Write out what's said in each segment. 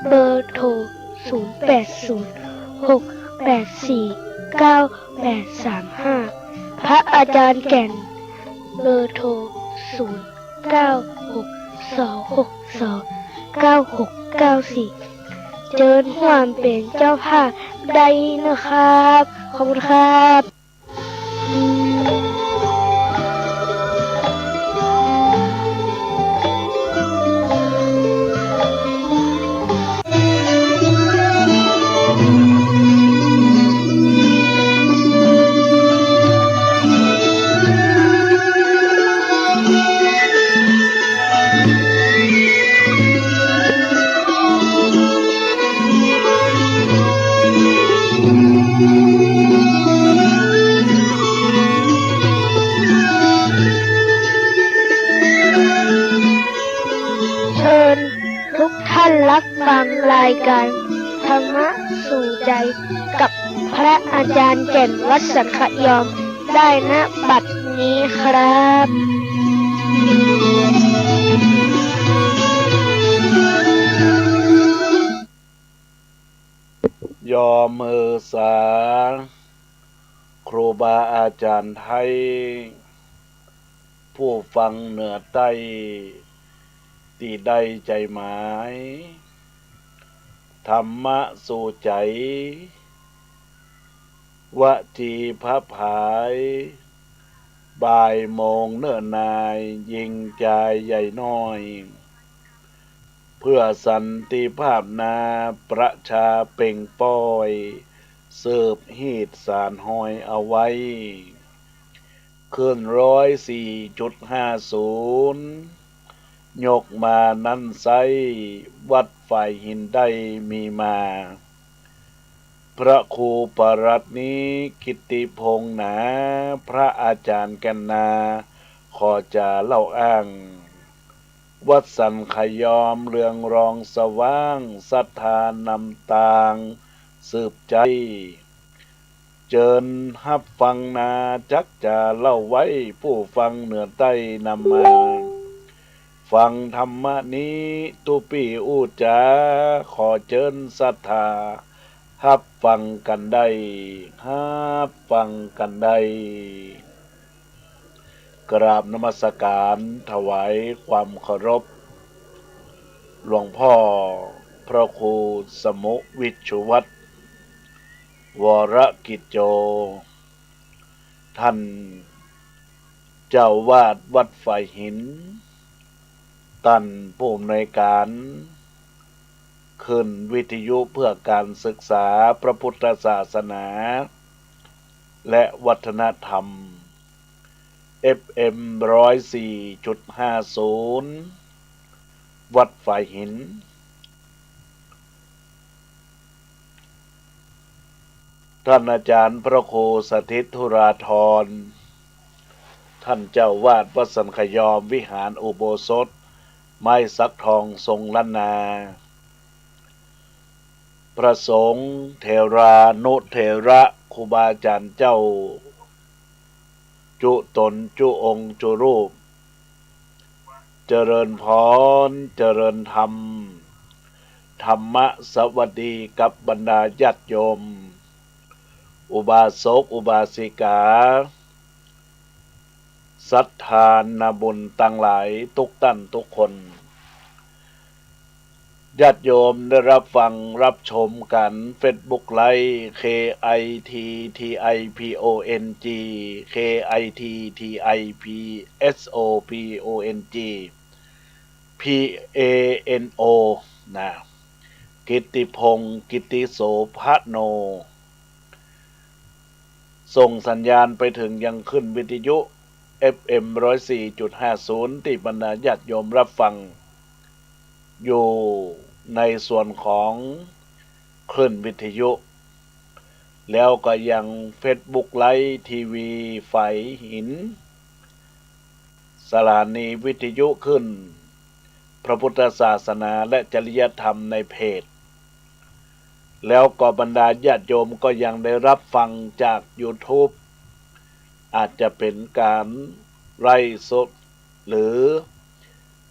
เบอร์โทร0806849835พระอาจารย์แก่นเบอร์โทร0962629694เจิญร่วมเป็นเจ้าภาพได้นะครับขอบคุณครับเชิญทุกท่านรับฟังรายการธรรมะสู่ใจกับพระอาจารย์แก่นวัดสังขยอมได้ณบัดนี้ครับยอมมือสาครูบาอาจารย์ไทยผู้ฟังเหนือใต้ที่ได้ใจหมายธรรมะสู่ใจวจีพระผายบ่ายโมงเนิ่นนายยิงใจใหญ่น้อยเพื่อสันติภาพนาประชาเป่งป้อยเสิร์ฟฮีดสารหอยเอาไว้ขึ้น104.50ยกมานั้นไซวัดฝ่ายหินได้มีมาพระครูปรัตนี้กิตติพงษ์หนาพระอาจารย์แก่นนาขอจะเล่าอ้างวัดสันขยอมเรืองรองสว่างศรัทธานำตางสืบใจเจิญฮับฟังนาจักจะเล่าไว้ผู้ฟังเหนือใต้นำมาฟังธรรมะนี้ตุปีอูจาขอเจิญศรัทธาฮับฟังกันได้ฮับฟังกันได้กราบนมัสการถวายความเคารพหลวงพ่อพระครูสมุวิชุวัฒน์วรกิจโจท่านเจ้าวาดวัดฝ่ายหินท่านผู้อำนวยการขึ้นวิทยุเพื่อการศึกษาพระพุทธศาสนาและวัฒนธรรม FM 104.50 วัดฝ่ายหินท่านอาจารย์พระครูสถิตธุราธรท่านเจ้าวาดวัดสันขยอมวิหารอุโบสถไม้สักทองทรงล้านนาพระสงฆ์เถรานุเถระครูบาอาจารย์เจ้าจุตนจุองค์จุรูปเจริญพรเจริญธรรมธรรมะสวัสดีกับบรรดาญาติโยมอุบาสกอุบาสิกาศรัทธานาบุญตั้งหลายทุกท่านทุกคนญาติโยมได้รับฟังรับชมกันเฟซบุ๊กไลฟ์ KITTIPONG PANO นะกิตติพงศ์กิตติโสภโนส่งสัญญาณไปถึงยังขึ้นวิทยุ FM 104.50 ที่บรรดาญาติโยมรับฟังอยู่ในส่วนของคลื่นวิทยุแล้วก็ยัง Facebook ไลฟ์ทีวีฝ่ายหินสถานีวิทยุขึ้นพระพุทธศาสนาและจริยธรรมในเพจแล้วก็บรรดาญาติโยมก็ยังได้รับฟังจาก YouTube อาจจะเป็นการไลฟ์สดหรือ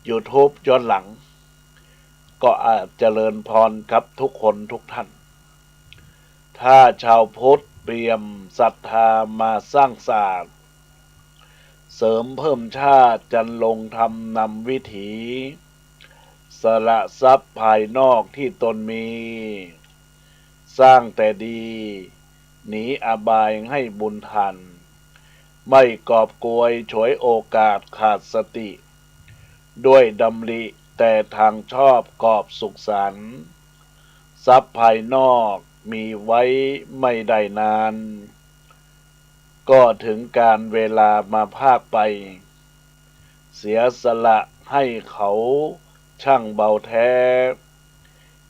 YouTube ย้อนหลัง ก็อาจเจริญพรกับทุกคนทุกท่าน ถ้าชาวพุทธเตรียมศรัทธามาสร้างศาสตร์เสริมเพิ่มชาติจันลงธรรมนำวิถีสละทรัพย์ภายนอกที่ตนมี สร้างแต่ดีหนีอบายให้บุญทันไม่กอบโกยฉวยโอกาสขาดสติ ด้วยดำริแต่ทางชอบกอบสุขสันต์ทรัพย์ภายนอกมีไว้ไม่ได้นาน ก็ถึงการเวลามาภาคไป เสียสละให้เขาช่างเบาแท้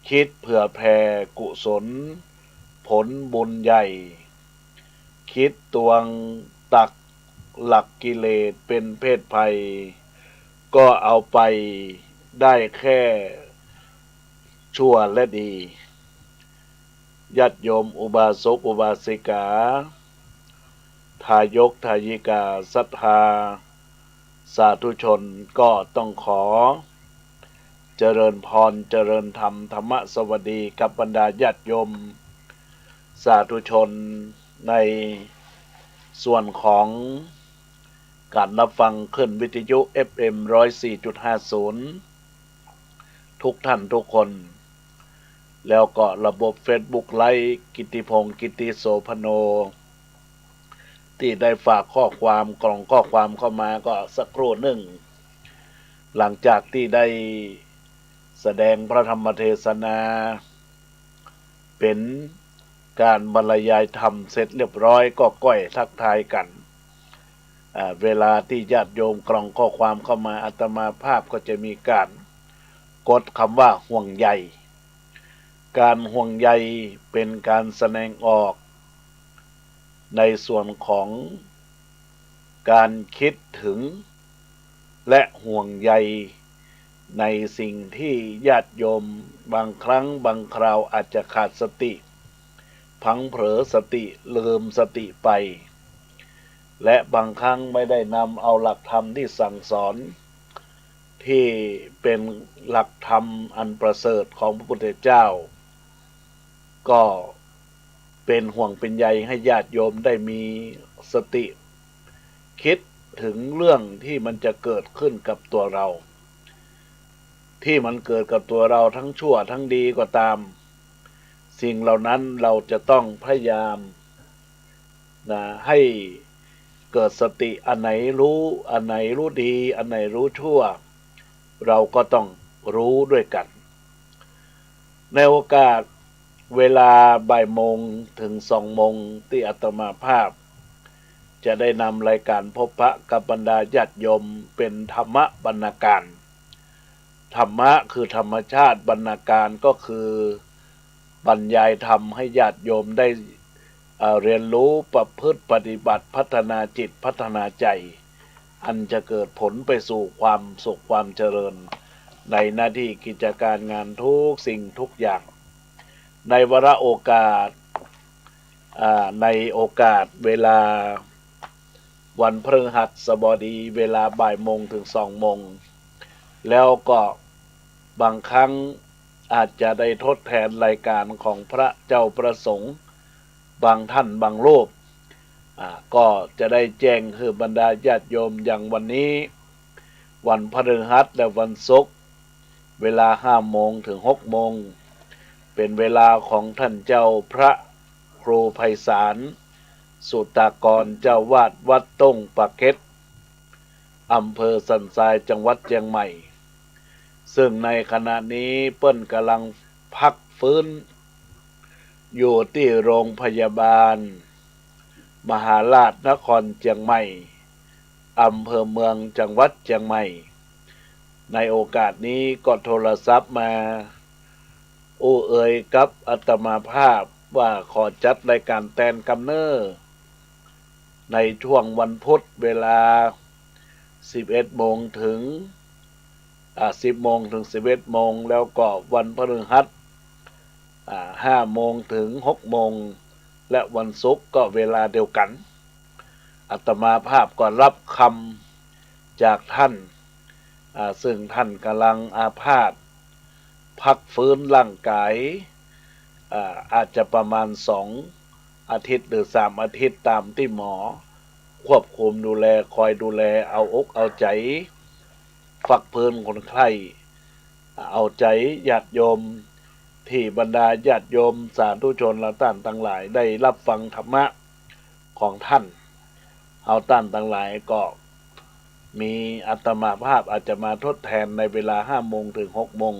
คิดเผื่อแผ่กุศลผลบุญใหญ่ คิดตวงตักหลักกิเลสเป็นเพศภัย ก็เอาไปได้แค่ชั่วและดีญาติโยมอุบาสกอุบาสิกาทายกทายิกาศรัทธาสาธุชนก็ต้องขอเจริญพรเจริญธรรมธรรมสวัสดีกับบรรดาญาติโยมสาธุชนในส่วนของการรับฟังขึ้นวิทยุ FM 104.50 ทุกท่านทุกคนแล้วก็ระบบ Facebook ไลฟ์กิตติพงศ์กิตติโสพโนที่ได้ฝากข้อความกล่องข้อความเข้ามาก็สักครู่หนึ่งหลังจากที่ได้แสดงพระธรรมเทศนาเป็นการบรรยายธรรมเสร็จเรียบร้อยก็ก้อยทักทายกันเวลาที่ญาติโยมกล่องข้อความเข้ามาอาตมาภาพก็จะมีการกดคำว่าห่วงใยการห่วงใยเป็นการแสดงออกในส่วนของการคิดถึงและห่วงใยในสิ่งที่ญาติโยมบางครั้งบางคราวอาจจะขาดสติพลั้งเผลอสติลืมสติไปและบางครั้งไม่ได้นำเอาหลักธรรมที่สั่งสอนที่เป็นหลักธรรมอันประเสริฐของพระพุทธเจ้าก็เป็นห่วงเป็นใยให้ญาติโยมได้มีสติคิดถึงเรื่องที่มันจะเกิดขึ้นกับตัวเราที่มันเกิดกับตัวเราทั้งชั่วทั้งดีก็ตามสิ่งเหล่านั้นเราจะต้องพยายามให้เกิดสติอันไหนรู้อันไหนรู้ดีอันไหนรู้ชั่วเราก็ต้องรู้ด้วยกันในโอกาสเวลาบ่ายโมงถึง2 โมงที่อาตมาภาพจะได้นำรายการพบปะกับบรรดาญาติโยมเป็นธรรมบรรณาการธรรมะคือธรรมชาติบรรณาการก็คือบรรยายธรรมให้ญาติโยมได้เรียนรู้ประพฤติปฏิบัติพัฒนาจิตพัฒนาใจอันจะเกิดผลไปสู่ความสุขความเจริญในหน้าที่กิจการงานทุกสิ่งทุกอย่างในวาระโอกาสในโอกาสเวลาวันพฤหัสบดีเวลาบ่ายโมงถึง2 โมงแล้วก็บางครั้งอาจจะได้ทดแทนรายการของพระเจ้าประสงค์บางท่านบางรูปก็จะได้แจ้งคือบรรดาญาติโยมอย่างวันนี้วันพฤหัสและวันศุกร์เวลา5 โมงถึง6 โมงเป็นเวลาของท่านเจ้าพระครูไพศาลสุตากรเจ้าวาดวัดต้งปะเก็ตอำเภอสันทรายจังหวัดเชียงใหม่ซึ่งในขณะนี้เปิ้นกำลังพักฟื้นอยู่ที่โรงพยาบาลมหาราชนครเชียงใหม่อำเภอเมืองจังหวัดเชียงใหม่ในโอกาสนี้ก็โทรศัพท์มาเอ่ยกับอาตมาภาพว่าขอจัดรายการแตนกำเนิดในช่วงวันพุธเวลา11 โมงถึง10 โมงถึง11 โมงแล้วก็วันพฤหัส5 โมงถึง6 โมงและวันศุกร์ก็เวลาเดียวกันอาตมาภาพก็รับคำจากท่านซึ่งท่านกำลังอาพาธ พักฟื้นร่างกายอาจจะประมาณ2 อาทิตย์หรือ3 อาทิตย์ตามที่หมอควบคุมดูแลคอยดูแลเอาอกเอาใจฝักพื้นคนไข้เอาใจญาติโยมที่บรรดาญาติโยมสาธุชนและท่านทั้งหลายได้รับฟังธรรมะของท่านเอาท่านทั้งหลายก็มีอาตมาภาพอาจจะมาทดแทนในเวลา5 โมงถึง 6 โมง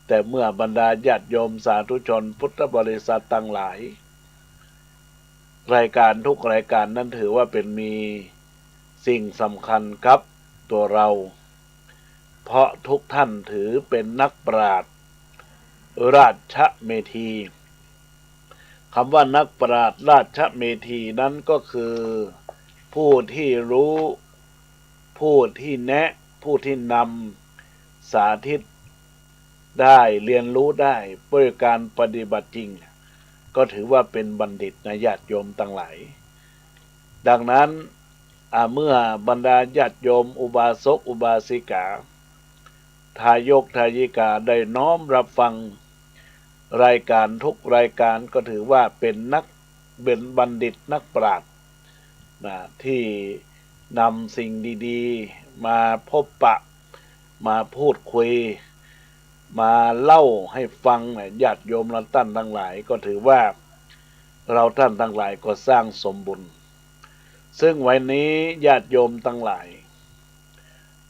แต่เมื่อบรรดาญาติโยมสาธุชนพุทธบริษัททั้งหลายรายการทุกรายการนั้นถือว่าเป็นมีสิ่งสำคัญครับตัวเราเพราะทุกท่านถือเป็นนักปราชญ์ราชเมธีคำว่านักปราชญ์ราชเมธีนั้นก็คือผู้ที่รู้ผู้ที่แนะผู้ที่นำสาธิตได้เรียนรู้ได้ด้วยการปฏิบัติจริงก็ถือว่าเป็นบัณฑิตนะญาติโยมทั้งหลายดังนั้นเมื่อบรรดาญาติโยมอุบาสกอุบาสิกาทายกทายิกาได้น้อมรับฟังรายการทุกรายการก็ถือว่าเป็นบัณฑิตนักปราชญ์ที่นำสิ่งดีๆมาพบปะมาพูดคุยมาเล่าให้ฟังญาติโยมเราท่านทั้งหลายก็ถือว่าเราท่านทั้งหลายก็สร้างสมบุญซึ่งวันนี้ญาติโยมทั้งหลาย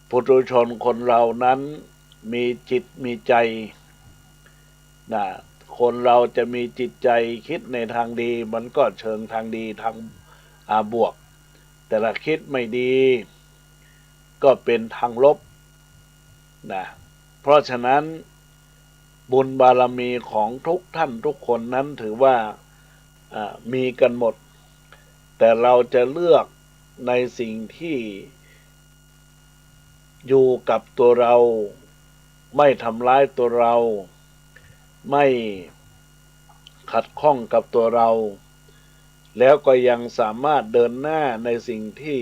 ปุถุชนคนเรานั้นมีจิตมีใจคนเราจะมีจิตใจคิดในทางดีมันก็เชิงทางดีทางบวกแต่ละคิดไม่ดีก็เป็นทางลบเพราะฉะนั้นบุญบารมีของทุกท่านทุกคนนั้นถือว่ามีกันหมดแต่เราจะเลือกในสิ่งที่อยู่กับตัวเราไม่ทำร้ายตัวเราไม่ขัดข้องกับตัวเราแล้วก็ยังสามารถเดินหน้าในสิ่งที่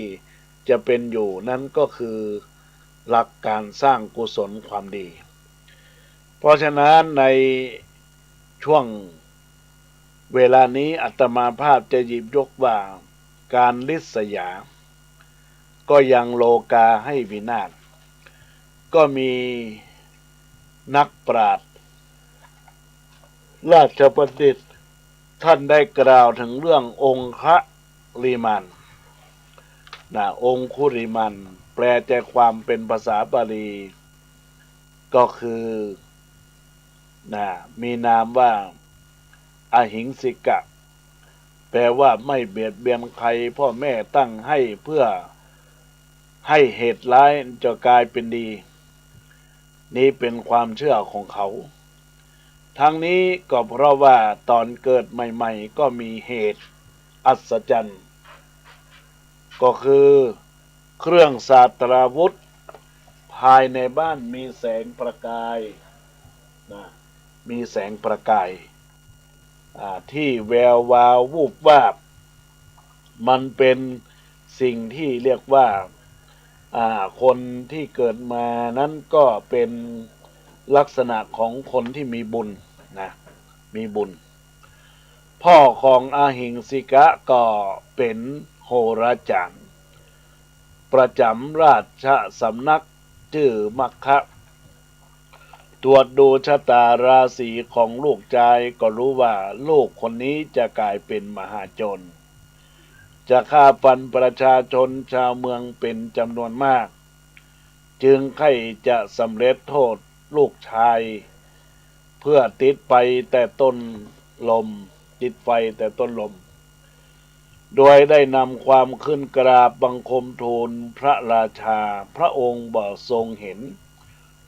จะเป็นอยู่นั้นก็คือหลักการสร้างกุศลความดีเพราะฉะนั้นในช่วงเวลานี้อาตมาภาพจะหยิบยกว่าการลิษยาก็ยังโลกาให้วินาศก็มีนักปราชญ์ราชบัณฑิตท่านได้กล่าวถึงเรื่ององคุลิมันองคุลิมันแปลใจความเป็นภาษาบาลีก็คือมีนามว่าอหิงสิกะแปลว่าไม่เบียดเบียนใครพ่อแม่ตั้งให้เพื่อให้เหตุร้ายจะกลายเป็นดีนี้เป็นความเชื่อของเขาทั้งนี้ก็เพราะว่าตอนเกิดใหม่ๆก็มีเหตุอัศจรรย์ก็คือเครื่องศาสตราวุธภายในบ้านมีแสงประกายมีแสงประกายที่แวววาววูบวาบมันเป็นสิ่งที่เรียกว่าคนที่เกิดมานั้นก็เป็นลักษณะของคนที่มีบุญมีบุญพ่อของอหิงสิกะก็เป็นโหราจารย์ประจำราชสำนักชื่อมัคคะตรวจดูชะตาราศีของลูกชายก็รู้ว่าลูกคนนี้จะกลายเป็นมหาโจรจะฆ่าฟันประชาชนชาวเมืองเป็นจำนวนมากจึงใคร่จะสำเร็จโทษลูกชายเพื่อติดไฟแต่ต้นลมโดยได้นำความขึ้นกราบบังคมทูลพระราชาพระองค์บ่ทรงเห็น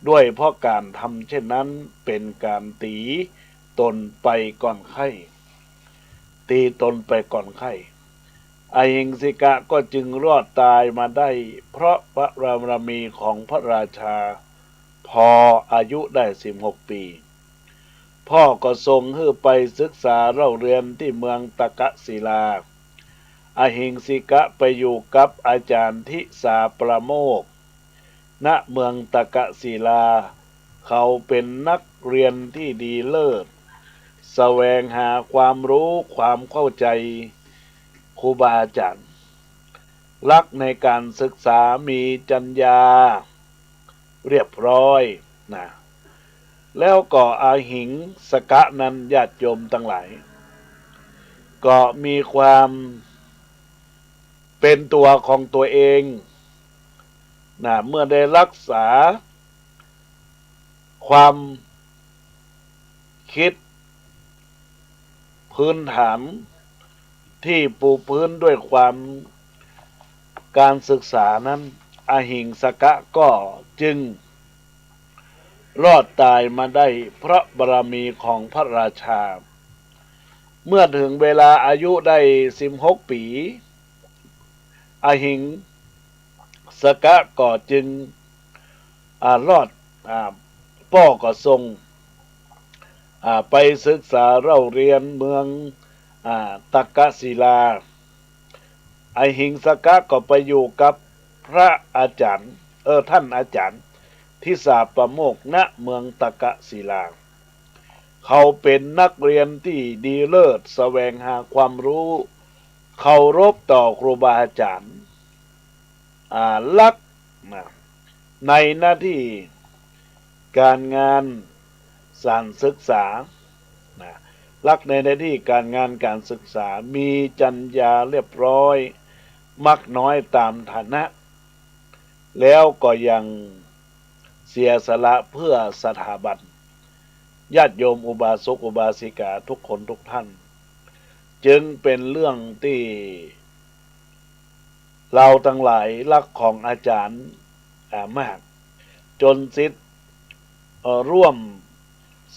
ด้วยเพราะการทำเช่นนั้นเป็นการตีตนไปก่อนไข้อหิงสิกะก็จึงรอดตายมาได้เพราะพระบารมีของพระราชาพออายุได้16 ปีพ่อก็ทรงให้ไปศึกษาเล่าเรียนที่เมืองตกศิลาอหิงสิกะไปอยู่กับอาจารย์ทิสาประโมกณเมืองตกศิลา เขาเป็นนักเรียนที่ดีเลิศแสวงหาความรู้ความเข้าใจครูบาอาจารย์รักในการศึกษามีจรรยาเรียบร้อยนะแล้วก็อาหิงสกะนั้นญาติโยมทั้งหลายก็มีความเป็นตัวของตัวเองนะเมื่อได้รักษาความคิดพื้นฐานที่ปูพื้นด้วยความการศึกษานั้นอหิงสกะก็จึงรอดตายมาได้เพราะบารมีของพระราชาเมื่อถึงเวลาอายุได้16 ปีอหิงสกะก็จึงรอดพ่อก็ทรงไปศึกษาเล่าเรียนเมืองตักกศิลาอหิงสกะก็ไปอยู่กับพระอาจารย์ท่านอาจารย์ทิสาประโมกณเมืองตักกศิลาเขาเป็นนักเรียนที่ดีเลิศแสวงหาความรู้เคารพต่อครูบาอาจารย์รักในหน้าที่การงานสารศึกษารักในหน้าที่การงานการศึกษามีจรรยาเรียบร้อยมักน้อยตามฐานะแล้วก็ยังเสียสละเพื่อสถาบันญาติโยมอุบาสกอุบาสิกาทุกคนทุกท่านจึงเป็นเรื่องที่เราทั้งหลายรักของอาจารย์มากจนศิษย์ร่วม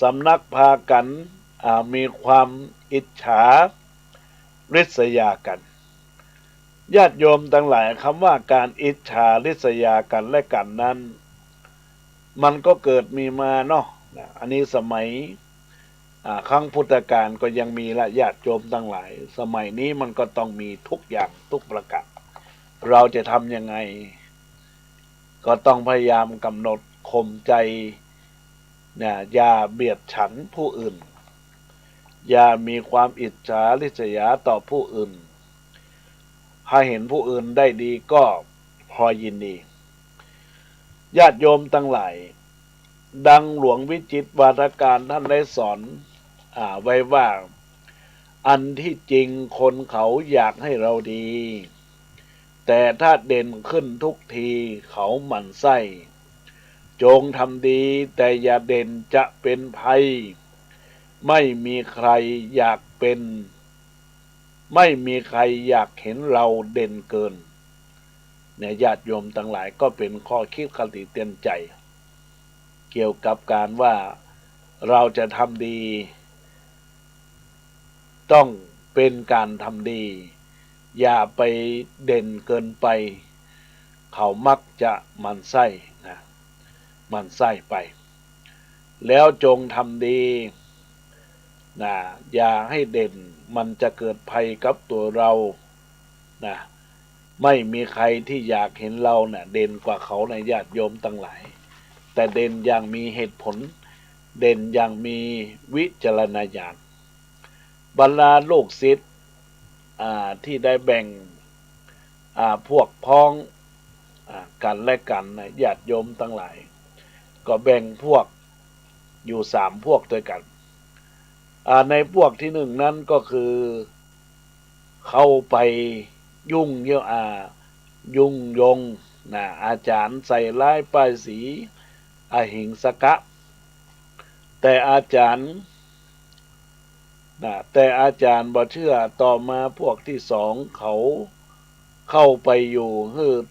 สำนักพากันมีความอิจฉาริษยากันญาติโยมทั้งหลายคำว่าการอิจฉาริษยากันและกันนั้นมันก็เกิดมีมาเนาะอันนี้สมัยครั้งพุทธกาลก็ยังมีละญาติโยมทั้งหลายสมัยนี้มันก็ต้องมีทุกอย่างทุกประการเราจะทำยังไงก็ต้องพยายามกำหนดข่มใจอย่าเบียดฉันผู้อื่นอย่ามีความอิจฉาริษยาต่อผู้อื่นถ้าเห็นผู้อื่นได้ดีก็พอยินดีญาติโยมทั้งหลายดังหลวงวิจิตรวาทการท่านได้สอนไว้ว่าอันที่จริงคนเขาอยากให้เราดีแต่ถ้าเด่นขึ้นทุกทีเขาหมั่นไส้จงทำดีแต่อย่าเด่นจะเป็นภัยไม่มีใครอยากเป็นไม่มีใครอยากเห็นเราเด่นเกินเนี่ยญาติโยมทั้งหลายก็เป็นข้อคิดคติเตือนใจเกี่ยวกับการว่าเราจะทำดีต้องเป็นการทำดีอย่าไปเด่นเกินไปเขามักจะหมั่นไส้หมั่นไส้ไปแล้วจงทำดีอย่าให้เด่นมันจะเกิดภัยกับตัวเราไม่มีใครที่อยากเห็นเราเด่นกว่าเขาในญาติโยมทั้งหลายแต่เด่นอย่างมีเหตุผลเด่นอย่างมีวิจารณญาณบรรดาลูกศิษย์ที่ได้แบ่งพวกพ้องกันและกันญาติโยมทั้งหลายก็แบ่งพวกอยู่3 พวกด้วยกันในพวกที่1นั้นก็คือเข้าไปยุ่งยุ่งยงอาจารย์ใส่ร้ายป้ายสีอหิงสกะแต่อาจารย์บ่เชื่อต่อมาพวกที่2เขาเข้าไปอยู่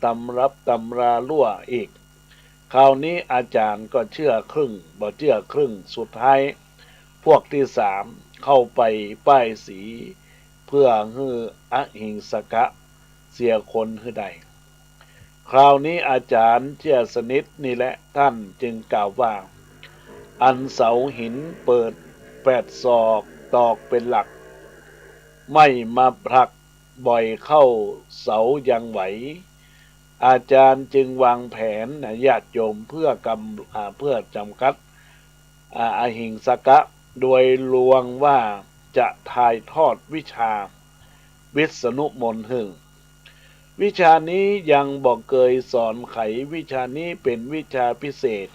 ตำรับตำราลั่วอีกคราวนี้อาจารย์ก็เชื่อครึ่งบ่เชื่อครึ่งสุดท้ายพวกที่3เข้าไปป้ายสีเพื่ออหิงสกะเสียคนใดคราวนี้อาจารย์เชื่อสนิทนี่แหละท่านจึงกล่าวว่าอันเสาหินเปิด8 ศอกตอกเป็นหลักไม่มาผลักบ่อยเข้าเสายังไหวอาจารย์จึงวางแผนญาติโยมเพื่อจำกัด อหิงสกะโดยลวงว่าจะถ่ายทอดวิชาวิษณุมนต์หึงวิชานี้ยังบอกเคยสอนไขวิชานี้เป็นวิชาพิเศษ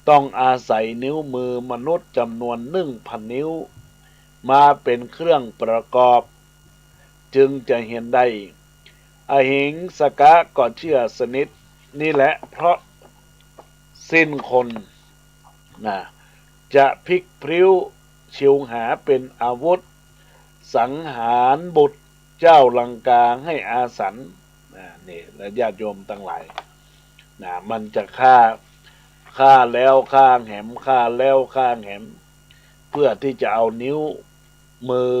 ต้องอาศัยนิ้วมือมนุษย์จำนวน1,000 นิ้วมาเป็นเครื่องประกอบจึงจะเห็นได้อหิงสกะก็เชื่อสนิทนี่แหละเพราะสิ้นคนนะจะพลิกพริ้วชิวหาเป็นอาวุธสังหารบุตรเจ้าลังกาให้อาสันนี่และญาติโยมทั้งหลายมันจะฆ่าแล้วฆ่าแหมฆ่าแล้วฆ่าแหมเพื่อที่จะเอานิ้วมือ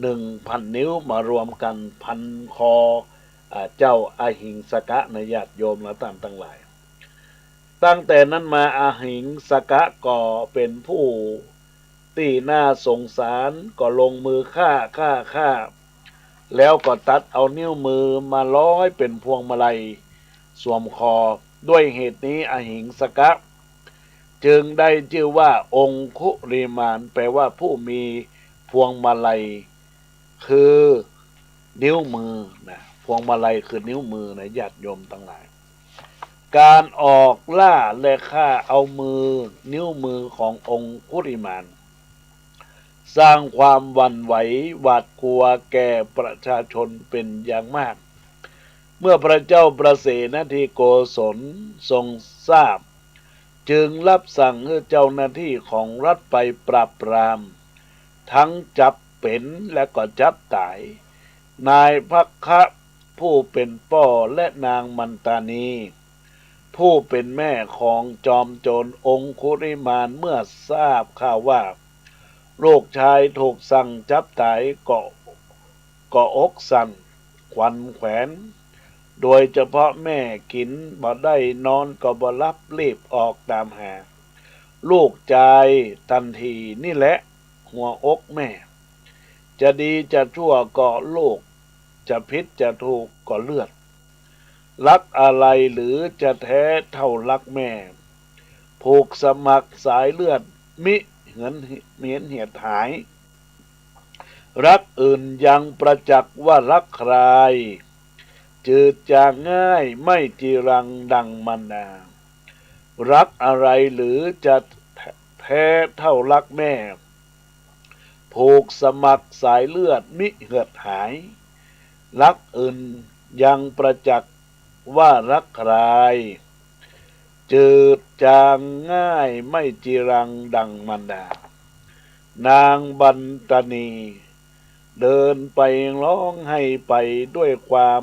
1,000 นิ้วมารวมกันพันคอเจ้าอาหิงสกะในญาติโยมและท่านทั้งหลายตั้งแต่นั้นมาอาหิงสกะก็เป็นผู้ที่น่าสงสารก็ลงมือฆ่าแล้วก็ตัดเอานิ้วมือมาร้อยเป็นพวงมาลัยสวมคอด้วยเหตุนี้อาหิงสกะจึงได้ชื่อว่าองคุริมานแปลว่าผู้มีพวงมาลัยคือนิ้วมือนะพวงมาลัยคือนิ้วมือนะญาติโยมทั้งหลายการออกล่าและฆ่าเอานิ้วมือขององคุริมานสร้างความหวั่นไหวหวาดกลัวแก่ประชาชนเป็นอย่างมากเมื่อพระเจ้าประเสนทิโกศลทรงทราบจึงรับสั่งให้เจ้าหน้าที่ของรัฐไปปราบปรามทั้งจับเป็นและก็จับตายนายภัคคะผู้เป็นพ่อและนางมันตานีผู้เป็นแม่ของจอมโจรองคุริมานเมื่อทราบข่าวว่าลูกชายถูกสั่งจับตายก็อกสั่นขวัญแขวนโดยเฉพาะแม่กินบ่ได้นอนก็บ่หลับรีบออกตามหาลูกชายทันทีนี่แหละหัวอกแม่จะดีจะชั่วก็ลูกจะผิดจะถูกก็เลือดรักอะไรหรือจะแท้เท่ารักแม่ผูกสมัครสายเลือดมิเหมือนเหตุหายรักอื่นยังประจักษ์ว่ารักใครจืดจางง่ายไม่จีรังดังมันนารักอะไรหรือจะแท้เท่ารักแม่ผูกสมัครสายเลือดมิเหือดหายรักอื่นยังประจักษ์ว่ารักใครจืดจางง่ายไม่จีรังดังมันดานางบันตานีเดินไปร้องให้ไปด้วยความ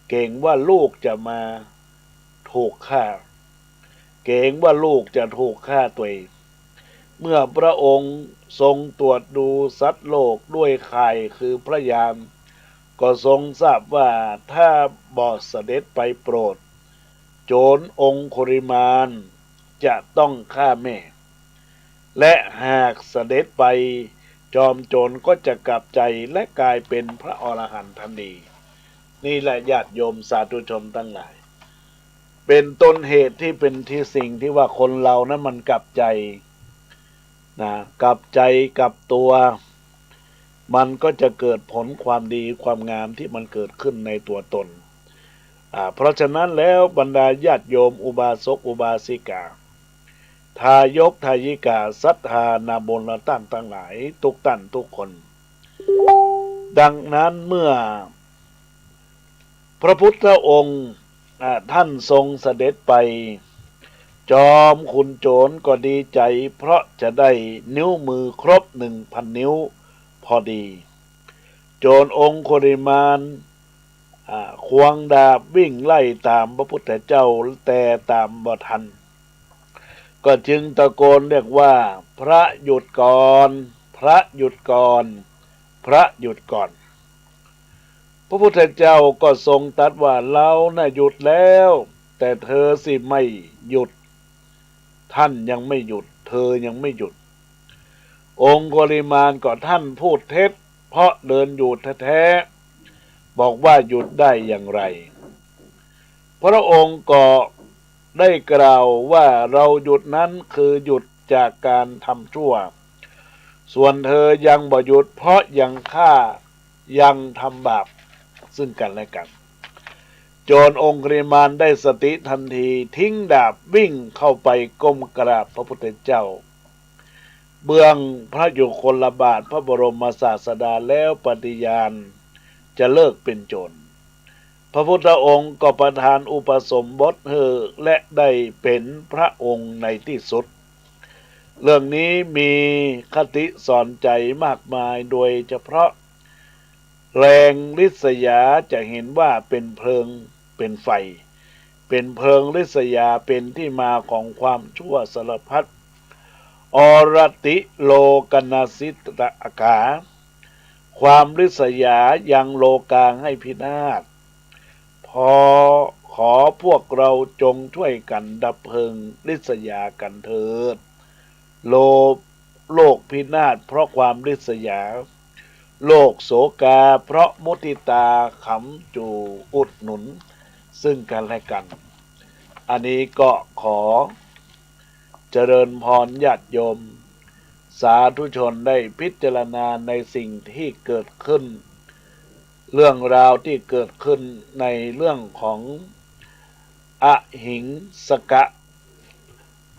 เก่งว่าลูกจะมาถูกฆ่าเก่งว่าลูกจะถูกฆ่าตัวเองเมื่อพระองค์ทรงตรวจดูสัตว์โลกด้วยข่ายคือพระยามก็ทรงทราบว่าถ้าบ่เสด็จไปโปรดโจรองคุริมานจะต้องฆ่าแม่และหากเสด็จไปจอมโจรก็จะกลับใจและกลายเป็นพระอรหันต์ทันทีนี่แหละญาติโยมสาธุชนทั้งหลายเป็นต้นเหตุที่เป็นที่สิ่งที่ว่าคนเรานั้นมันกลับใจกลับใจกลับตัวมันก็จะเกิดผลความดีความงามที่มันเกิดขึ้นในตัวตนเพราะฉะนั้นแล้วบรรดาญาติโยมอุบาสกอุบาสิกาทายกทายิกาศรัทธานาบุญท่านทั้งหลายทุกท่านทุกคนดังนั้นเมื่อพระพุทธองค์ท่านทรงเสด็จไปจอมขุนโจรก็ดีใจเพราะจะได้นิ้วมือครบ1,000 นิ้วพอดีโจรองคุริมานควงดาบวิ่งไล่ตามพระพุทธเจ้าแต่ตามบ่ทันก็จึงตะโกนเรียกว่าพระหยุดก่อนพระหยุดก่อนพระหยุดก่อนพระพุทธเจ้าก็ทรงตรัสว่าเราน่ะหยุดแล้วแต่เธอสิไม่หยุดท่านยังไม่หยุดเธอยังไม่หยุดองคุลิมานก็ท่านพูดเท็จเพราะเดินอยู่แท้ๆบอกว่าหยุดได้อย่างไรพระองค์ก็ ได้กล่าวว่าเราหยุดนั้นคือหยุดจากการทำชั่วส่วนเธอยังบ่หยุดเพราะยังฆ่ายังทำบาปซึ่งกันและกันโจรองคุลิมานได้สติทันทีทิ้งดาบวิ่งเข้าไปก้มกราบพระพุทธเจ้าเบื้องพระยุคลบาทพระบรมศาสดาแล้วปฏิญาณจะเลิกเป็นโจรพระพุทธองค์ก็ประทานอุปสมบทเธอและได้เป็นพระองค์ในที่สุดเรื่องนี้มีคติสอนใจมากมายโดยเฉพาะแรงริษยาจะเห็นว่าเป็นเพลิงเป็นไฟเป็นเพลิงริษยาเป็นที่มาของความชั่วสารพัดอรติโลกนาสิตากาความริษยายังโลกาให้พินาศพอขอพวกเราจงช่วยกันดับเพลิงริษยากันเถิดโลกพินาศเพราะความริษยาโลกโศกาเพราะมุทิตาขำจูอุดหนุนซึ่งกันและกันอันนี้ก็ขอเจริญพรญาติโยมสาธุชนได้พิจารณาในสิ่งที่เกิดขึ้นเรื่องราวที่เกิดขึ้นในเรื่องของอหิงสกะ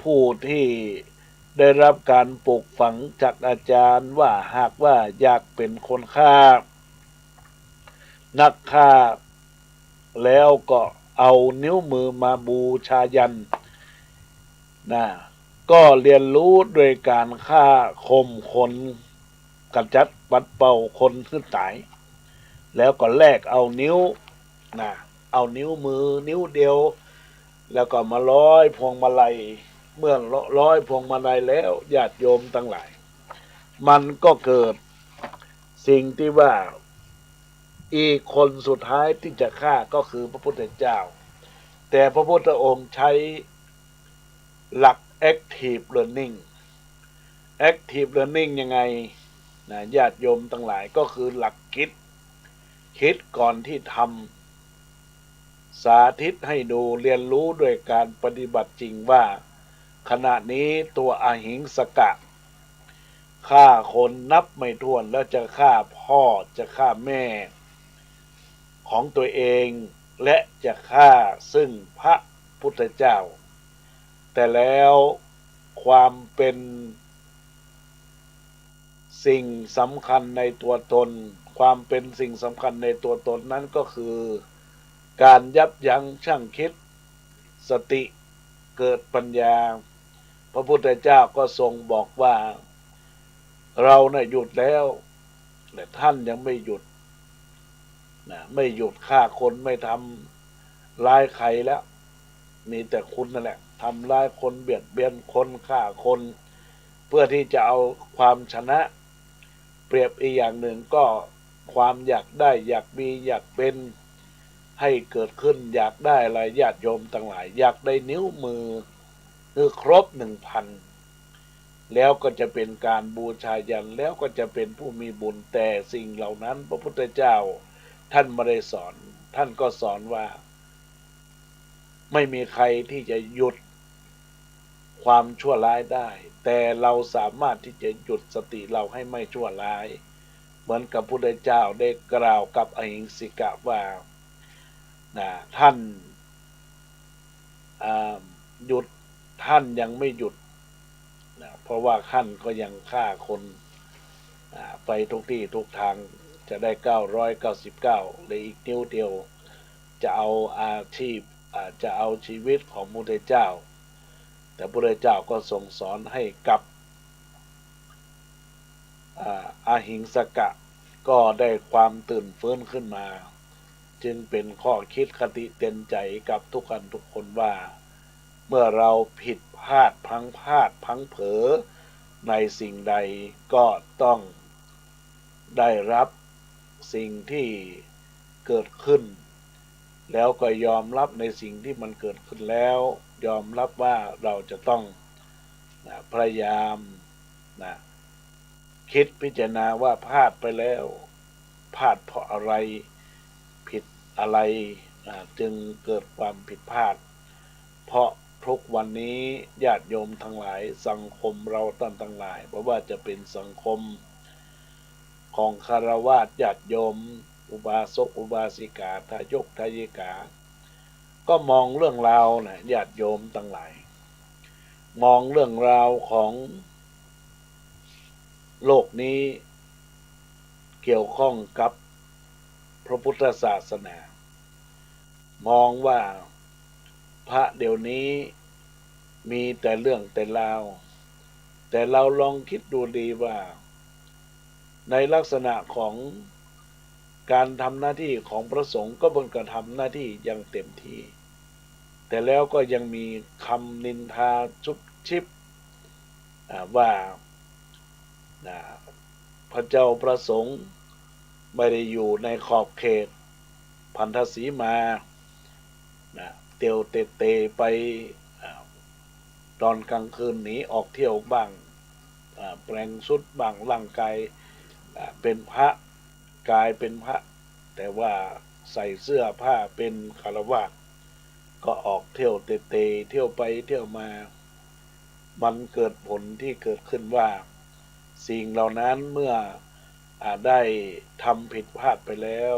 ผู้ที่ได้รับการปลูกฝังจากอาจารย์ว่าหากว่าอยากเป็นคนฆ่านักฆ่าแล้วก็เอานิ้วมือมาบูชายันนะก็เรียนรู้โดยการฆ่าข่มคนกำจัดปัดเป่าคนขึ้นตายแล้วก็แลกเอานิ้วนะเอานิ้วมือนิ้วเดียวแล้วก็มาร้อยพวงมาลัยเมื่อร้อยพวงมาลัยแล้วญาติโยมทั้งหลายมันก็เกิดสิ่งที่ว่าอีกคนสุดท้ายที่จะฆ่าก็คือพระพุทธเจ้าแต่พระพุทธองค์ใช้หลัก active learning active learning ยังไงนะญาติโยมทั้งหลายก็คือหลักคิดก่อนที่ทำสาธิตให้ดูเรียนรู้ด้วยการปฏิบัติจริงว่าขณะนี้ตัวอหิงสกะฆ่าคนนับไม่ถ้วนแล้วจะฆ่าพ่อจะฆ่าแม่ของตัวเองและจะฆ่าซึ่งพระพุทธเจ้าแต่แล้วความเป็นสิ่งสำคัญในตัวตนความเป็นสิ่งสำคัญในตัวตนนั้นก็คือการยับยั้งชั่งคิดสติเกิดปัญญาพระพุทธเจ้าก็ทรงบอกว่าเราน่ะหยุดแล้วแต่ท่านยังไม่หยุดนะไม่หยุดฆ่าคนไม่ทำร้ายใครแล้วมีแต่คุณนั่นแหละทำร้ายคนเบียดเบียนคนฆ่าคนเพื่อที่จะเอาความชนะเปรียบอีกอย่างหนึ่งก็ความอยากได้อยากมีอยากเป็นให้เกิดขึ้นอยากได้อะไรญาติโยมทั้งหลายอยากได้นิ้วมือคือครบ 1,000แล้วก็จะเป็นการบูชายันแล้วก็จะเป็นผู้มีบุญแต่สิ่งเหล่านั้นพระพุทธเจ้าท่านไม่ได้สอนท่านก็สอนว่าไม่มีใครที่จะหยุดความชั่วร้ายได้แต่เราสามารถที่จะหยุดสติเราให้ไม่ชั่วร้ายเหมือนกับพระพุทธเจ้าได้กล่าวกับอหิงสิกะว่าท่านหยุดท่านยังไม่หยุดเพราะว่าท่านก็ยังฆ่าคนไปทุกที่ทุกทางจะได้999เลยอีกนิ้วเดียวจะเอาอาชีพจะเอาชีวิตของพระพุทธเจ้าแต่พระพุทธเจ้าก็ทรงสอนให้กับอหิงสกะก็ได้ความตื่นฟื้นขึ้นมาจึงเป็นข้อคิดคติเตือนใจกับทุกคนทุกคนว่าเมื่อเราผิดพลาดพลั้งเผลอในสิ่งใดก็ต้องได้รับสิ่งที่เกิดขึ้นแล้วก็ยอมรับในสิ่งที่มันเกิดขึ้นแล้วยอมรับว่าเราจะต้องพยายามคิดพิจารณาว่าพลาดไปแล้วพลาดเพราะอะไรผิดอะไรจึงเกิดความผิดพลาดเพราะ ทุกวันนี้ญาติโยมทั้งหลายสังคมเราตั้งทั้งหลายเพราะว่าจะเป็นสังคมของคฤหัสถ์ญาติโยมอุบาสกอุบาสิกาทายกทายิกาก็มองเรื่องราวนะญาติโยมทั้งหลายมองเรื่องราวของโลกนี้เกี่ยวข้องกับพระพุทธศาสนามองว่าพระเดี๋ยวนี้มีแต่เรื่องแต่ราวแต่เราลองคิดดูดีว่าในลักษณะของการทำหน้าที่ของพระสงฆ์ก็บนกระทำหน้าที่อย่างเต็มที่แต่แล้วก็ยังมีคำนินทาชุบชิบว่าพระเจ้าประสงค์ไม่ได้อยู่ในขอบเขตพันธสีมาเตียวเตะไปตอนกลางคืนหนีออกเที่ยวบ้างแปลงชุดบ้างร่างกายเป็นพระกายเป็นพระแต่ว่าใส่เสื้อผ้าเป็นฆราวาสก็ออกเที่ยวเตะเที่ยวไปเที่ยวมามันเกิดผลที่เกิดขึ้นว่าสิ่งเหล่านั้นเมื่อได้ทำผิดพลาดไปแล้ว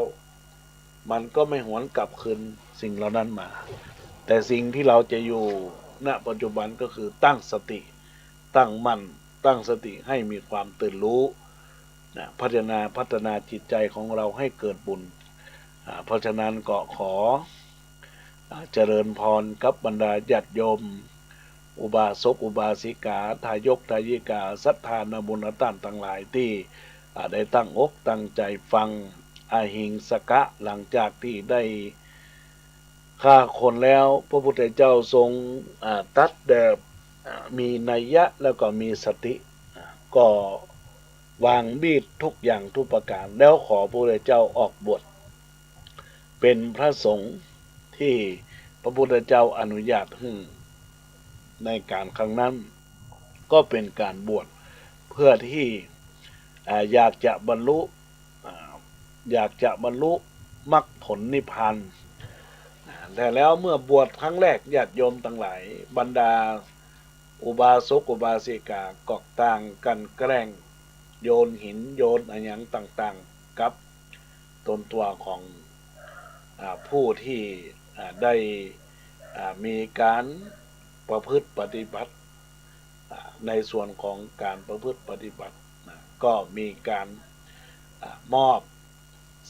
มันก็ไม่หวนกลับคืนสิ่งเหล่านั้นมาแต่สิ่งที่เราจะอยู่ณปัจจุบันก็คือตั้งสติตั้งมั่นตั้งสติให้มีความตื่นรู้พัฒนาจิตใจของเราให้เกิดบุญเพราะฉะนั้นก็ขอเจริญพรกับบรรดาญาติโยมอุบาสกอุบาสิกาทายกทายิกาศรัทธานาบุญต้านทั้งหลายที่ได้ตั้งอกตั้งใจฟังอหิงสกะหลังจากที่ได้ฆ่าคนแล้วพระพุทธเจ้าทรงตัดแบบมีนัยยะแล้วก็มีสติก็วางมีดทุกอย่างทุกประการแล้วขอพระพุทธเจ้าออกบวชเป็นพระสงฆ์ที่พระพุทธเจ้าอนุญาตให้ในการครั้งนั้นก็เป็นการบวชเพื่อที่อยากจะบรรลุมรรคผลนิพพานแต่แล้วเมื่อบวชครั้งแรกญาติโยมทั้งหลายบรรดาอุบาสกอุบาสิกาก็ต่างกันแกล้งโยนหินโยนอะไรอย่างต่างๆกับตนตัวของผู้ที่ได้มีการประพฤติปฏิบัติในส่วนของการประพฤติปฏิบัติก็มีการมอบ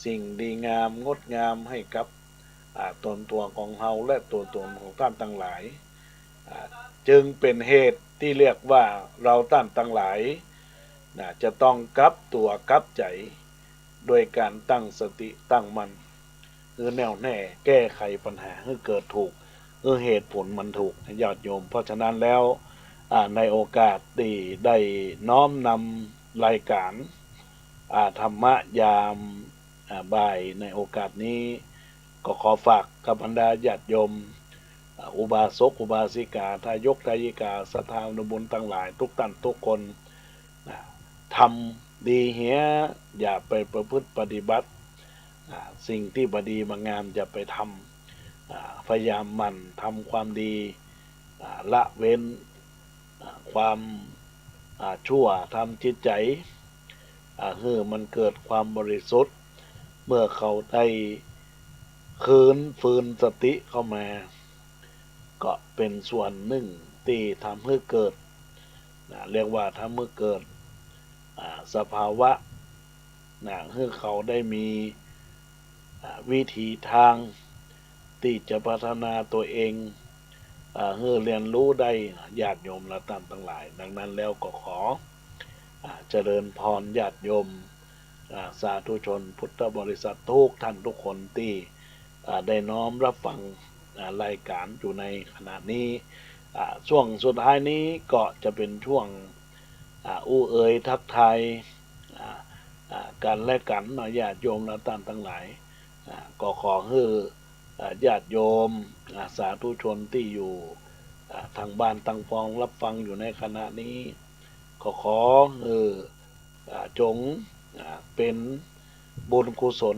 สิ่งดีงามงดงามให้กับตนตัวของเฮาและตัวตนของท่านทั้งหลายจึงเป็นเหตุที่เรียกว่าเราท่านทั้งหลายจะต้องกลับตัวกลับใจโดยการตั้งสติตั้งมั่นคือแน่วแน่แก้ไขปัญหาให้เกิดถูกเหตุผลมันถูกญาติโยมเพราะฉะนั้นแล้วในโอกาสที่ได้น้อมนำรายการธรรมะยามบ่ายในโอกาสนี้ก็ขอฝากกับบรรดาญาติโยมอุบาสกอุบาสิกาทายกทายิกาศรัทธานุบุญทั้งหลายทุกท่านทุกคนทำดีเหี้ยอย่าไปประพฤติปฏิบัติสิ่งที่บดีบางงามอย่าไปทำพยายามหมั่นทำความดีละเว้นความชั่วทำจิตใจให้มันเกิดความบริสุทธิ์เมื่อเขาได้ฟื้นสติเข้ามาก็เป็นส่วนหนึ่งที่ทำให้เกิดเรียกว่าทำให้เกิดสภาวะให้เขาได้มีวิธีทางที่จะพัฒนาตัวเองให้เรียนรู้ได้ญาติโยมและท่านทั้งหลายดังนั้นแล้วก็ขอเจริญพรญาติโยมสาธุชนพุทธบริษัททุกท่านทุกคนที่ได้น้อมรับฟังรายการอยู่ในขณะนี้ช่วงสุดท้ายนี้ก็จะเป็นช่วงอู้เอ๋ยทักทายกันและกันญาติโยมและท่านทั้งหลายก็ขอให้ญาติโยมสาธุชนที่อยู่ทางบ้านทางฟองรับฟังอยู่ในขณะนี้ก็ขอจงเป็นบุญกุศล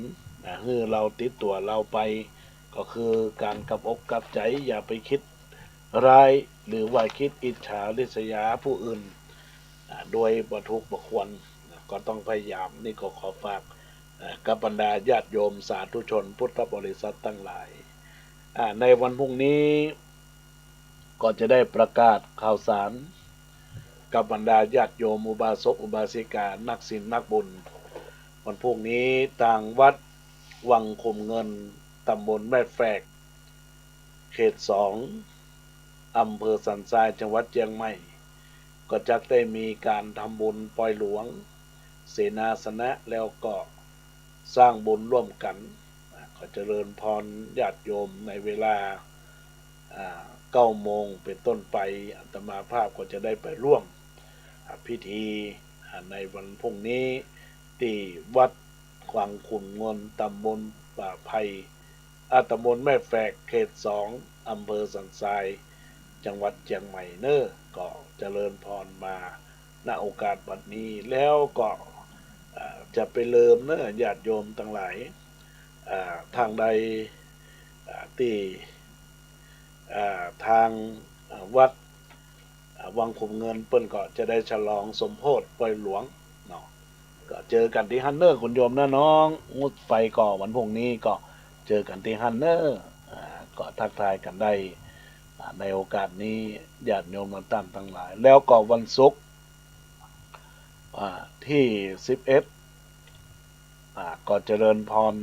ให้เราติดตัวเราไปก็คือการกับอกกับใจอย่าไปคิด ร้ายหรือว่าคิดอิจฉาริษยาผู้อื่นโดยบ่ทุกข์บ่ควรก็ต้องพยายามนี่ก็ขอฝากกับบรรดาญาติโยมสาธุชนพุทธบริษัททั้งหลายในวันพรุ่งนี้ก็จะได้ประกาศข่าวสารกับบรรดาญาติโยมอุบาสกอุบาสิกานักศีลนักบุญวันพรุ่งนี้ทางวัดวังคุมเงินตำบลแม่แฝกเขต2อำเภอสันทรายจังหวัดเชียงใหม่ก็จะได้มีการทำบุญปล่อยหลวงเสนาสนะแล้วก็สร้างบุญร่วมกันก็เจริญพรญาติโยมในเวลา9 โมงเป็นต้นไปอาตมาภาพก็จะได้ไปร่วมพิธีในวันพรุ่งนี้ที่วัดวังขุนงนตำบลป่าไผ่ตำบลแม่แฝกเขต2อำเภอสันทรายจังหวัดเชียงใหม่เนอก็เจริญพรมาณโอกาสบัดนี้แล้วก็จะไปเลิมเนอญาติโยมทั้งหลายทางใดที่ทางวัดวังขุมเงินเปิ้นก็จะได้ฉลองสมโภชปล่อยหลวงเนาะก็เจอกันที่ฮันเนอร์คุณโยมนะน้องงดไฟก่อวันพรุ่งนี้ก็เจอกันที่ฮันเนอร์ก็ทักทายกันได้ในโอกาสนี้ญาติโยมต่างทั้งหลายแล้วก็วันศุกร์ที่11ก็เจริญพร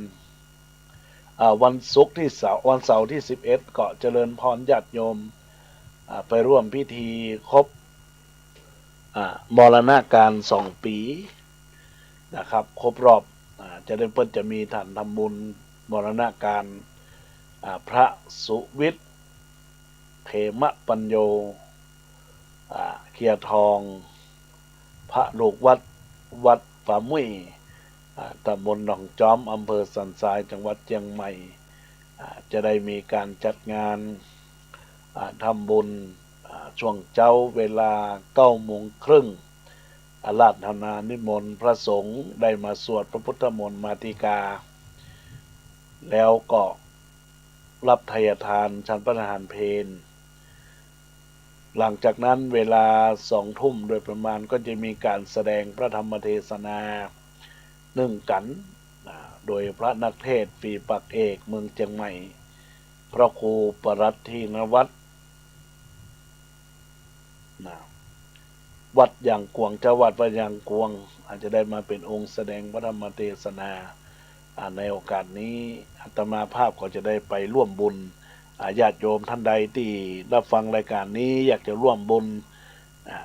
วันศุกร์ที่วันเสาร์ที่11ก็เจริญพรญาติโยมไปร่วมพิธีครบมรณาการ2 ปีนะครับครบรอบจะได้เพิ่นจะมีฐานทำบุญมรณาการพระสุวิทย์เขมปัญโยเคียทองพระลูกวัดฝ่ามุ้ยตำบลหนองจอมอำเภอสันทรายจังหวัดเชียงใหม่จะได้มีการจัดงานทำบุญช่วงเจ้าเวลา9 โมงครึ่งอาราธนานิมนต์พระสงฆ์ได้มาสวดพระพุทธมนต์มาติกาแล้วก็รับทายทานฉันพระทหารเพลหลังจากนั้นเวลา2 ทุ่มโดยประมาณก็จะมีการแสดงพระธรรมเทศนากันโดยพระนักเทศน์ฝีปากเอกเมืองเชียงใหม่พระครูปรัตทีนวัตรวัดอย่างกวงเจ้าวัดวัดอย่างกวงอาจจะได้มาเป็นองค์แสดงพระธรรมเทศนาในโอกาสนี้อาตมาภาพก็จะได้ไปร่วมบุญญาติโยมท่านใดที่รับฟังรายการนี้อยากจะร่วมบุญ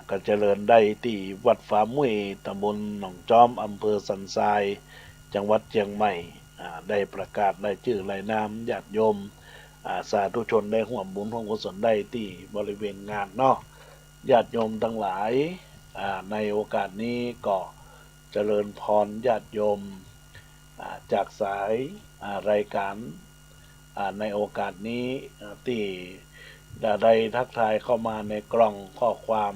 ก็เจริญได้ที่วัดฟ้ามุ้ยตำบลหนองจอมอำเภอสันทรายจังหวัดเชียงใหม่ได้ประกาศรายชื่อรายนามญาติโยมสาธุชนได้ร่วมบุญร่วมกุศลได้ที่บริเวณงานเนาะญาติโยมทั้งหลายในโอกาสนี้ก็เจริญพรญาติโยมจากสายรายการในโอกาสนี้ที่ได้ทักทายเข้ามาในกล่องข้อความ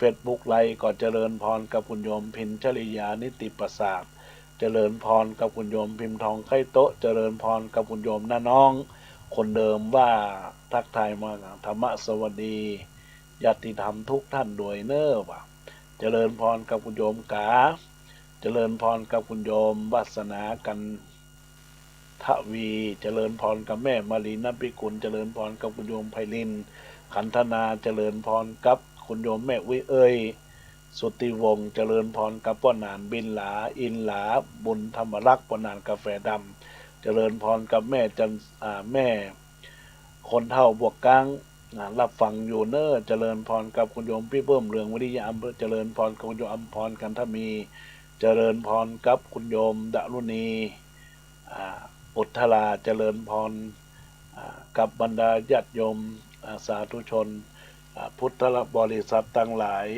Facebook ไลฟ์ก็เจริญพรกับคุณโยมพินชลิยานิติประสาทเจริญพรกับคุณโยมพิมพ์ทองไข่โต๊ะเจริญพรกับคุณโยมน้าน้องคนเดิมว่าทักทายมาธรรมสวัสดีญาติธรรมทุกท่านด้วยเนอว่ะเจริญพรกับคุณโยมกาเจริญพรกับคุณโยมวาสนากันทวีเจริญพรกับแม่มารีนภิกุลเจริญพรกับคุณโยมไพลินขันธนาเจริญพรกับคุณโยมแม่วิเอ้ยสุติวงศ์เจริญพรกับป้อนานบินหลาอินหลาบุญธรรมรักษ์ป้อนานกาแฟดำเจริญพรกับแม่จันแม่คนเท่าบวกกลางรับฟังอยู่เนอเจริญพรกับคุณโยมพี่เพิ่มเรืองวิริยะอำเภอเจริญพรกับคุณโยมอัมพรกันทมีเจริญพรกับคุณโยมดรุณีอุทธราเจริญพรกับบรรดาญาติโยมสาธุชนพุทธบริษัททั้งหลาย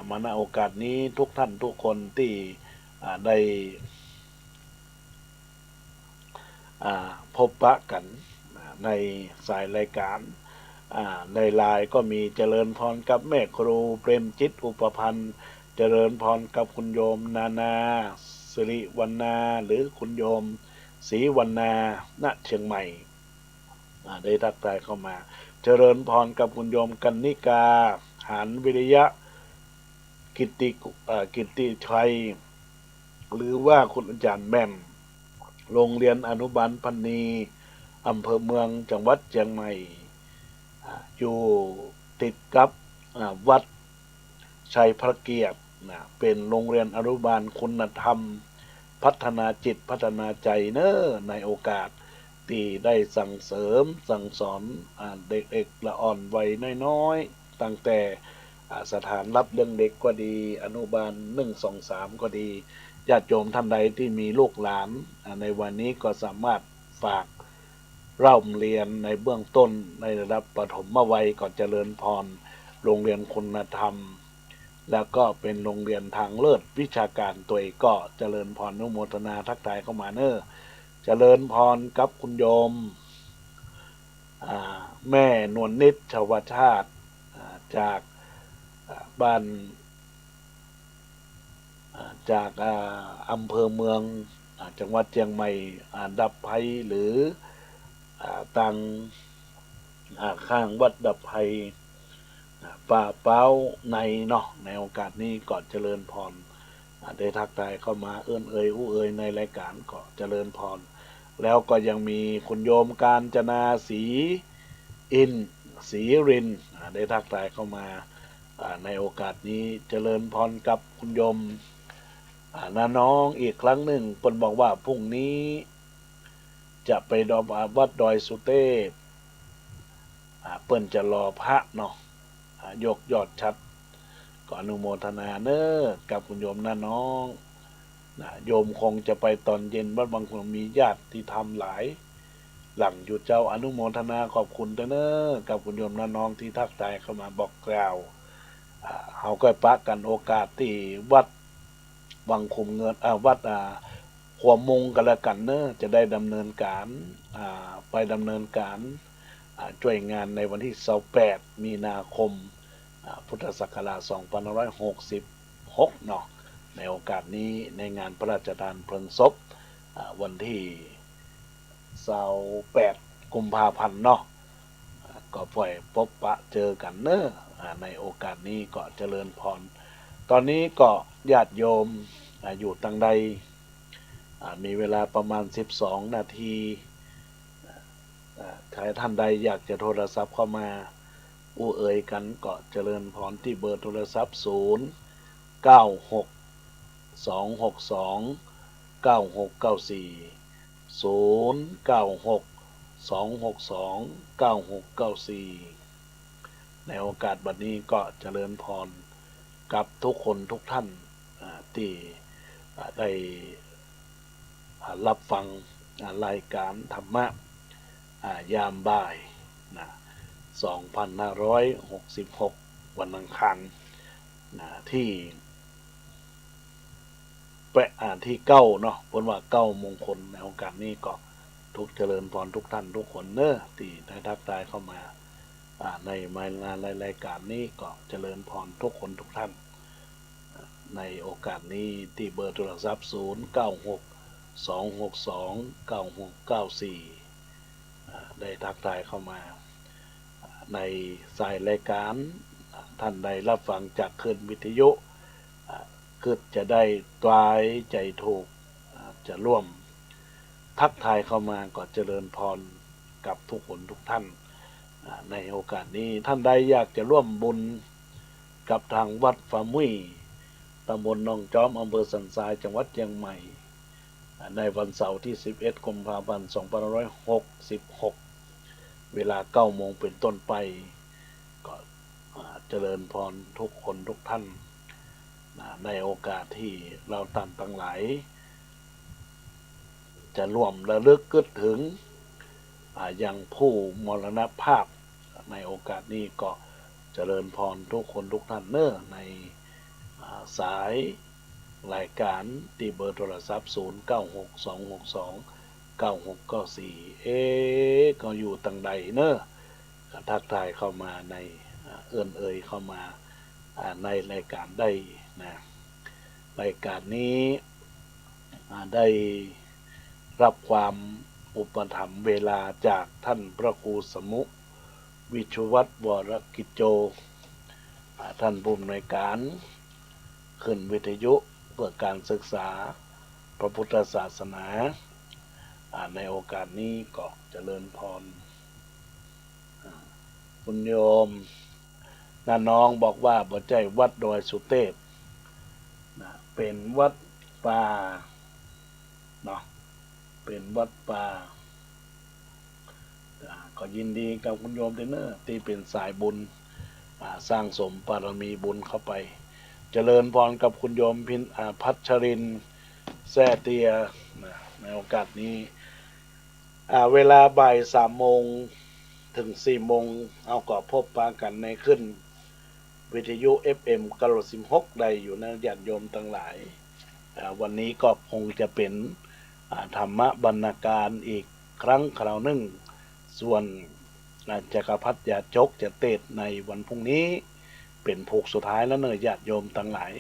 มาณโอกาสนี้ทุกท่านทุกคนที่ได้พบปะกันในสายรายการในไลน์ก็มีเจริญพรกับแม่ครูเปรมจิตอุปพันธ์เจริญพรกับคุณโยมนานาสิริวรรณาหรือคุณโยมศรีวรรณาณเชียงใหม่ได้ทักทายเข้ามา เจริญพรกับคุณโยมกันนิกาหานวิริยะกิตติชัยหรือว่าคุณอาจารย์แม่มโรงเรียนอนุบาลพันนีอำเภอเมืองจังหวัดเชียงใหม่อยู่ติดกับวัดชัยพระเกียรติเป็นโรงเรียนอนุบาลคุณธรรมพัฒนาจิตพัฒนาใจเนอในโอกาสที่ได้สั่งเสริมสั่งสอนเด็กๆละอ่อนวัยน้อยๆตั้งแต่สถานรับเลี้ยงเด็กก็ดีอนุบาล1 2 3ก็ดีญาติโยมท่านใดที่มีลูกหลานในวันนี้ก็สามารถฝากเล่าเรียนในเบื้องต้นในระดับปฐมวัยก่อนเจริญพรโรงเรียนคุณธรรมแล้วก็เป็นโรงเรียนทางเลิศวิชาการตัวเองก็เจริญพรนุโมทนาทักทายเข้ามาเนอเจริญพรกับคุณโยมแม่นวลนิดชาวชาติจากบ้านจากอำเภอเมืองจังหวัดเชียงใหม่ดับภัยหรือตังข้างวัดดับภัยป่าเป้าในเนาะในโอกาสนี้ก็เจริญพรได้ทักทายเข้ามาอู้เอ่ยในรายการก็เจริญพรแล้วก็ยังมีคุณโยมการจนาศรีอินศรีรินได้ทักทายเข้ามาในโอกาสนี้เจริญพรกับคุณโยมน้าน้องอีกครั้งหนึ่งเพิ่นบอกว่าพรุ่งนี้จะไปวัดดอยสุเทพเปิ้นจะรอพระเนาะยกยอดชัดก็อนุโมทนาเนอกับคุณโยมน้าน้องโยมคงจะไปตอนเย็นวัดบางคนมีญาติที่ทำหลายหลังอยู่เจ้าอนุโมทนาขอบคุณเนอกับคุณโยมน้าน้องที่ทักทายเข้ามาบอกกล่าวเขาก็ปะกันโอกาสที่วัดวังคุมเงินวัดหัวมุงกันละกันเนอะจะได้ดำเนินการไปดำเนินการช่วยงานในวันที่28มีนาคมพุทธศักราช2566เนาะในโอกาสนี้ในงานพระราชทานเพลิงศพวันที่28กุมภาพันธ์เนาะก็ปล่อยพบปะเจอกันเนอะในโอกาสนี้ก็เจริญพรตอนนี้ก็ญาติโยมอยู่ตังใดมีเวลาประมาณ12 นาทีใครท่านใดอยากจะโทรศัพท์เข้ามาเอ่ยกันก็เจริญพรที่เบอร์โทรศัพท์0962962694ในโอกาสบัดนี้ก็เจริญพรกับทุกคนทุกท่านที่ได้รับฟังรายการธรรมะยามบ่ายนะ2566วันอังคารที่ที่9เนาะเพิ่นว่า9มงคลในโอกาสนี้ก็ทุกเจริญพรทุกท่านทุกคนเนอะที่ได้ทักทายเข้ามาในงานรายการนี้ก็เจริญพรทุกคนทุกท่านในโอกาสนี้ที่เบอร์โทรศัพท์0962629694ได้ทักทายเข้ามาในสายรายการท่านใดรับฟังจากคลื่นวิทยุคือจะได้ตายใจถูกจะร่วมทักทายเข้ามาก็เจริญพรกับทุกคนทุกท่านในโอกาสนี้ท่านใดอยากจะร่วมบุญกับทางวัดฟามุยตำบลหนองจอมอำเภอสันทรายจังหวัดเชียงใหม่ในวันเสาร์ที่11กุมภาพันธ์2566เวลา9 โมงเป็นต้นไปก็เจริญพรทุกคนทุกท่านในโอกาสที่เราท่านทั้งหลายจะร่วมระลึกนึกถึงยังผู้มรณภาพในโอกาสนี้ก็เจริญพรทุกคนทุกท่านเนอะในสายรายการที่เบอร์โทรศัพท์0962629694ก็อยู่ตังใดเนอะทักทายเข้ามาในเอ่ยเข้ามาในรายการได้นะรายการนี้ได้รับความอุปถัมภ์เวลาจากท่านพระครูสมุ วิชวัตรวรกิจโจท่านผู้อำนวยการขึ้นวิทยุเพื่อการศึกษาพระพุทธศาสนาในโอกาสนี้ก็เจริญพรคุณโยมน้องบอกว่าบ่ใจวัดดอยสุเทพเป็นวัดป่าเนาะเป็นวัดป่าก็ยินดีกับคุณโยมเนอที่เป็นสายบุญสร้างสมบารมีบุญเข้าไปเจริญพรกับคุณโยมพัชรินแซ่เตียในโอกาสนี้เวลาบ่าย3 โมงถึง4 โมงเอาก็พบปะกันในขึ้นวิทยุ FM 96ได้อยู่นะญาติโยมทั้งหลายวันนี้ก็คงจะเป็นธรรมบรรณาการอีกครั้งคราวหนึ่งส่วนจักรพรรดิยาจกจะเทศในวันพรุ่งนี้เป็นผูกสุดท้ายแล้วเนอะญาติโยมทั้งหลาย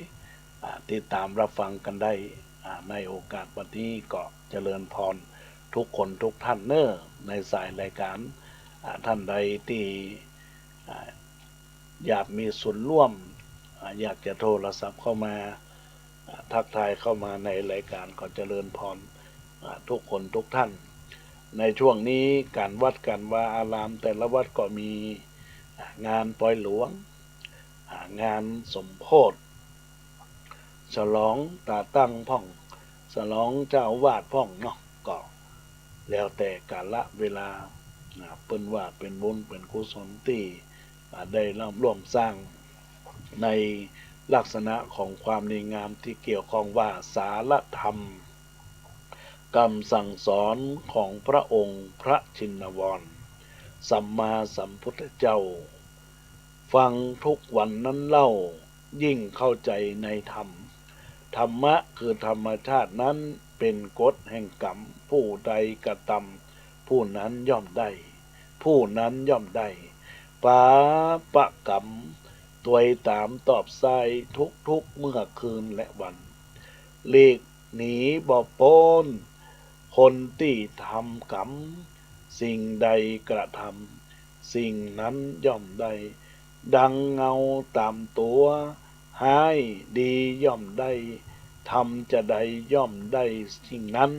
ติดตามรับฟังกันได้ในโอกาสวันนี้ก็เจริญพรทุกคนทุกท่านเนอะในสายรายการท่านใดที่อยากมีส่วนร่วมอยากจะโทรศัพท์เข้ามาทักทายเข้ามาในรายการก็เจริญพรทุกคนทุกท่านในช่วงนี้การวัดกันว่าอารามแต่ละวัดก็มีงานปล่อยหลวงงานสมโภชฉลองตาตั้งพ่องฉลองเจ้าวาดพ่องเนาะก็แล้วแต่กาลเวลาเปิ้นว่าเป็นบุญเป็นกุศลที่ได้ร่วมสร้างในลักษณะของความดีงามที่เกี่ยวข้องว่าสารธรรมคำสั่งสอนของพระองค์พระชินวรสัมมาสัมพุทธเจ้าฟังทุกวันนั้นเล่ายิ่งเข้าใจในธรรมธรรมะคือธรรมชาตินั้นเป็นกฎแห่งกรรมผู้ใดกระทำผู้นั้นย่อมได้ผู้นั้นย่อมได้ปาปะกรรมตวยตามตอบไซทุกเมื่อคืนและวันหลีกหนีบ่พ้นคนที่ทำกรรมสิ่งใดกระทำสิ่งนั้นย่อมได้ดังเงาตามตัวหายดีย่อมได้ทำจะได้ย่อมได้สิ่งนั้น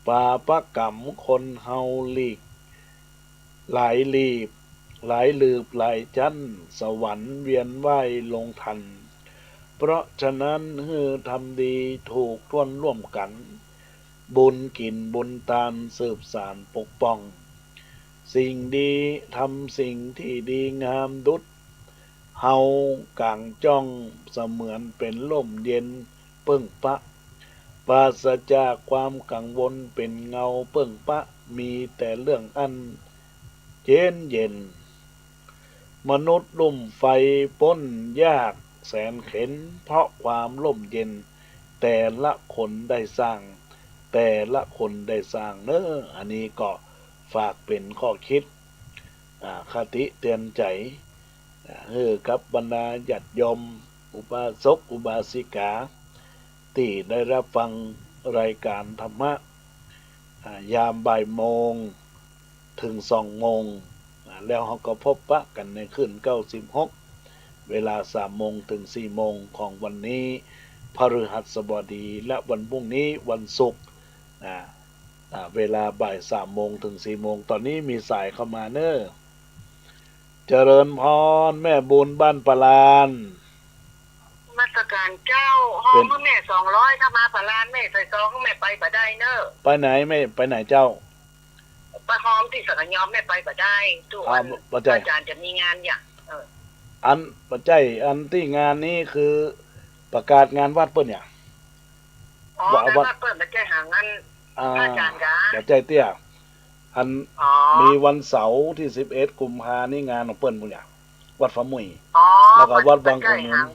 ปาปะกรรมคนเฮาหลีกหลายลีบหลายลืบหลายจันสวรรค์เวียนว่ายลงทันเพราะฉะนั้นทำดีถูกท่วนร่วมกันบุญกินบุญทานสืบสานปกป้องสิ่งดีทำสิ่งที่ดีงามดุจเฮากางจ้องเสมือนเป็นล่มเย็นเปิ้งปะปราศจากความกังวลเป็นเงาเปิ้งปะมีแต่เรื่องอันเย็นมนุษย์ลุ่มไฟป้นยากแสนเข็นเพราะความล่มเย็นแต่ละคนได้สร้างแต่ละคนได้สร้างเนอะอันนี้ก็ฝากเป็นข้อคิดคติเตือนใจกับบรรดาญาติโยมอุบาสกอุบาสิกาที่ได้รับฟังรายการธรรมะยามบ่ายโมงถึง2 โมงแล้วเราก็พบปะกันในคืน96เวลา3 โมงถึง4 โมงของวันนี้พฤหัสบดีและวันพรุ่งนี้วันศุกร์เวลาบ่าย3 โมงถึง4 โมงตอนนี้มีสายเข้ามาเนอะเจริญพรแม่บุญบ้านปลานมาตรการเจ้าห้องแม่200ถ้ามาปลานแม่ใส่ซองแม่ไปบ่ได้เนอะไปไหนไม่ไปไหนเจ้าไปหอมที่สักยอมแม่ไปบ่ได้ทุกวันอาจารย์จะมีงานอย่างอันปัจจัยอันที่งานนี้คือประกาศงานวัดเปิ้นเนี่ยว่าวัดเปิ้นปัจจัยหางานอาจารย์จ้าปัจจัยเตี้ยอันมีวันเสาร์ที่11 กุมภาพันธ์นี่งานของเปิ้นพุ่นเนี่ยวัดฟ้ามุยแล้วก็วัดบางคนนู้น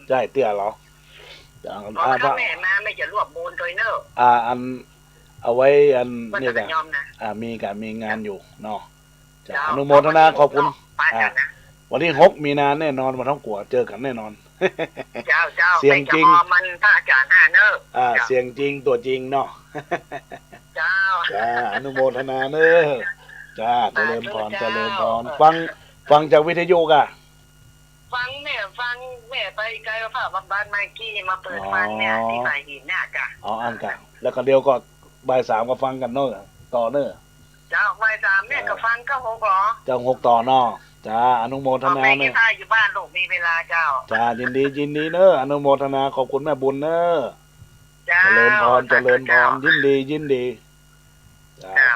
ใช่เตี้ยเหรอถ้าแม่มาไม่จะรวบมูลโดยเนอะอันเอาไว้อันนี่แหละมีงานอยู่เนาะจะอนุโมทนาขอบคุณวันที่6 มีนาแน่นอนมาท้องกัวเจอกันแน่นอนเจ้าเสียงจริงมันพระอาจารย์เนอะเสียงจริงตัวจริงเนาะเจ้าอนุโมทนาเนอะ จ้าเจริญพรเจริญพรฟังจากวิทยุกะ ฟังแม่ไปไกลฝ่าบ้านไมกี้มาเปิดฟังเนี่ยที่ฝ่ายหินเนี่ยจ้ะ อ๋ออันกะแล้วก็เดี๋ยวก็บ่ายสามก็ฟังกันเนอะต่อเนอะ จ้าฝ่าย3เนี่ยกับฟังก็6หรอ เจ้า6ต่อเนอะจ้าอนุโมทนา แม่ เน กิน อะ ข้าวอยู่บ้านลูกมีเวลาเจ้า จ้ายินดีเนอะอนุโมทนาขอบคุณแม่บุญเนอะ เจ้า เจริญพรยินดีจ้า เจ้า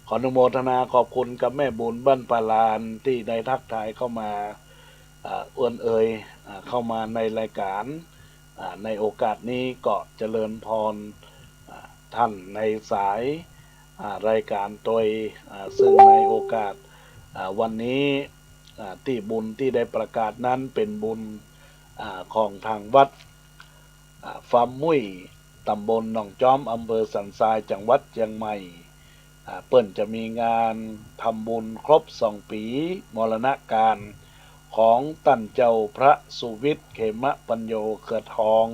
ขออนุโมทนาขอบคุณกับแม่บุญบ้านปาลานที่ได้ทักทายเข้ามาอวนเอ่ยเข้ามาในรายการในโอกาสนี้ก็เจริญพรท่านในสายรายการโดยซึ่งในโอกาสวันนี้ที่บุญที่ได้ประกาศนั้นเป็นบุญของทางวัดฟาร์มมุ้ยตำบลหนองจอมอำเภอสันทรายจังหวัดเชียงใหม่เปิ้นจะมีงานทำบุญครบ2 ปีมรณการของตั้นเจ้าพระสุวิทย์เขมปัญโยเขือทอง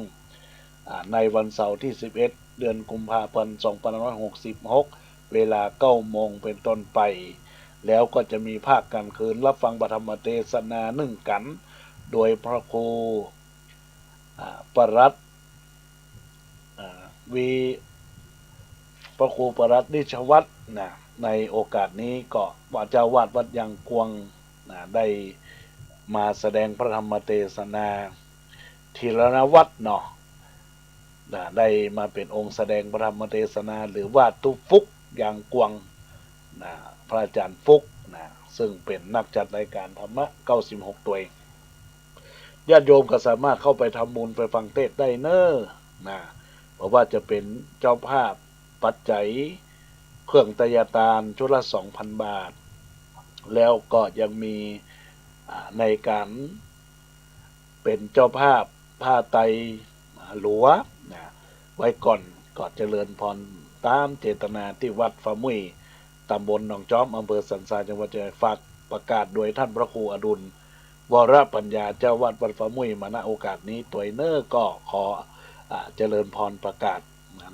ในวันเสาร์ที่11เดือนกุมภาพันธ์2566เวลา9 โมงเป็นต้นไปแล้วก็จะมีภาคกลางคืนรับฟังปฐมเทศนา1 กัน โดยพระครูประรัตน์พระครูประรัตน์นิชวัฒน์ในโอกาสนี้ก็ว่าเจ้าวาดวัดยางกวงได้มาแสดงพระธรรมเทศนาธีรณวัฒน์เนาะได้มาเป็นองค์แสดงพระธรรมเทศนาหรือว่าตุฟุกยางกวงพระอาจารย์ฟุกซึ่งเป็นนักจัดรายการธรรมะ96ตัวเองญาติโยมก็สามารถเข้าไปทำบุญไปฟังเทศได้เนอะเพราะว่าจะเป็นเจ้าภาพปัจจัยเครื่องไตรตาลชุดละ 2,000 บาทแล้วก็ยังมีในการเป็นเจ้าภาพผ้าไตรหลัวไว้ก่อนเจริญพรตามเจตนาที่วัดฟามุยตำบลหนองจอมอำเภอสันทรายจังหวัดเชียงใหม่ฝากประกาศโดยท่านพระครูอดุลวรปัญญาเจ้าวัดวัดฟามุยมาณโอกาสนี้ตัวเนอร์ก็ขอเจริญพรประกาศ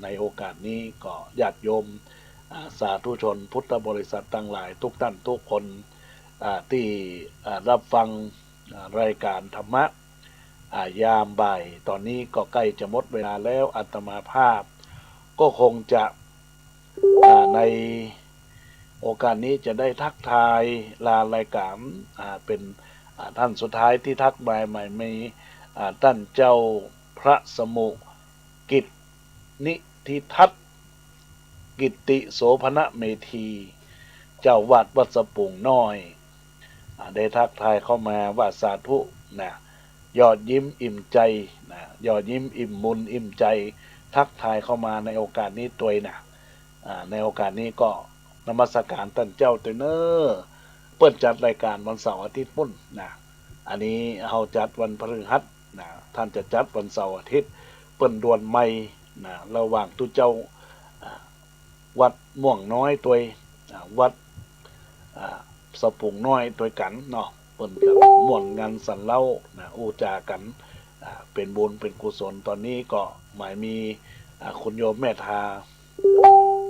ในโอกาสนี้ก็ญาติโยมสาธุชนพุทธบริษัททั้งหลายทุกท่านทุกคนที่รับฟังรายการธรรมะยามบ่ายตอนนี้ก็ใกล้จะหมดเวลาแล้วอาตมาภาพก็คงจะในโอกาสนี้จะได้ทักทายลารายการเป็นท่านสุดท้ายที่ทักบายใหม่มีท่านเจ้าพระสมุกิจนิธิทัศน์กิตติโสภณเมธีเจ้าวัดวัดสปุงน้อยได้ทักทายเข้ามาว่าสาธุยอดยิ้มอิ่มใจยอดยิ้มอิ่มบุญอิ่มใจทักทายเข้ามาในโอกาสนี้ตัวในโอกาสนี้ก็นมัสการท่านเจ้าตัวเนอเปิ้นจัดรายการวันเสาร์อาทิตย์ปุ่นอันนี้เฮาจัดวันพฤหัสท่านจะจัดวันเสาร์อาทิตย์เปิ้นดวนใหม่ระหว่างตุเจ้าวัดม่วงน้อยตัววัดสปุงน้อยตัวกันเนาะเปิ้นกับม่วนงานสันเล่าอูจากันเป็นบุญเป็นกุศลตอนนี้ก็หมายมีคุณโยมแม่ทา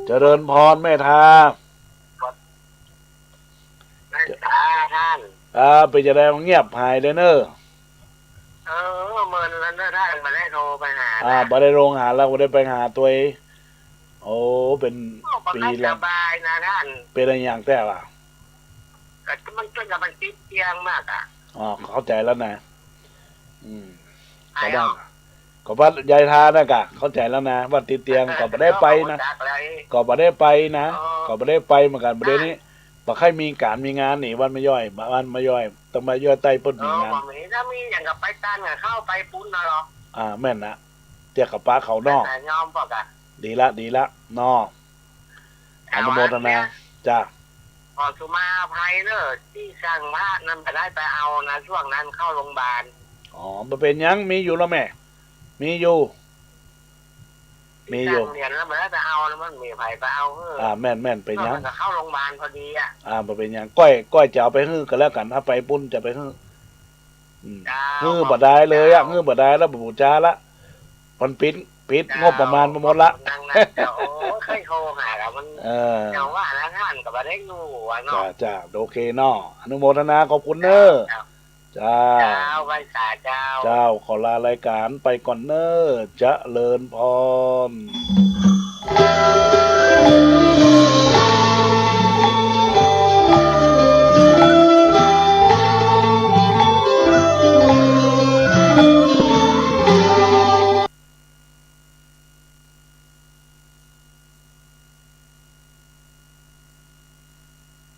เจริญพรแม่ทาท่าน ไปจะได้เงียบหายเลยเนอะเมินแล้วท่านมาได้โทรไปหาบ่ได้โรงหาแล้วบ่ได้ไปหาตัวโอ้เป็นปีแล้วสบายนะท่านเป็นอะไรอย่างแต่ล่ะก็มันเป็นกับมันติดเตียงมากเข้าใจแล้วนะก็ได้ก็ว่ายายทานะกะเข้าใจแล้วนะว่าติดเตียงก็บ่ได้ไปนะก็บ่ได้ไปนะก็บ่ได้ไปเหมือนกันประเด็นนี้บ่ใครมีการมีงานนี่วันไม่ย่อยวันไม่ย่อยต้องมาย่อยใต้เพิ่นมีงานถ้ามีอย่างกับไปตั้งเข้าไปปุ้นนะหรอแม่นนะเตี้ยกับป้าเขานอกยอมปอกดีละนออนุโมทนาจ้าพอสุมาภัยเนอะที่สร้างพระนั้นไปได้ไปเอานะช่วงนั้นเข้าโรงพยาบาลมันเป็นยังมีอยู่แล้วแม่มีอยู่เรียนแล้วมันได้ไปเอาแล้วมันมีภัยไปเอาแม่นเป็นยังเข้าโรงพยาบาลพอดีมันเป็นยังก้อยจะเอาไปฮื้อกันแล้วกันถ้าไปปุ้นจะไปฮื้อฮื้อบ่ได้เลยฮื้อบ่ได้แล้วบูชาละมันปิด ปิดงบประมาณมาหมดละ นั่งนะเจ้าโอ้เคยโทรหาแล้วมัน เออ เจ้าว่านะท่านกับมาได้อยู่ว่า จ้า เนาะ จ้าโอเคเนาะอนุโมทนาขอบคุณเนอะจ้า เจ้าใบสาเจ้า เจ้าขอลารายการไปก่อนเนอะเจริญพร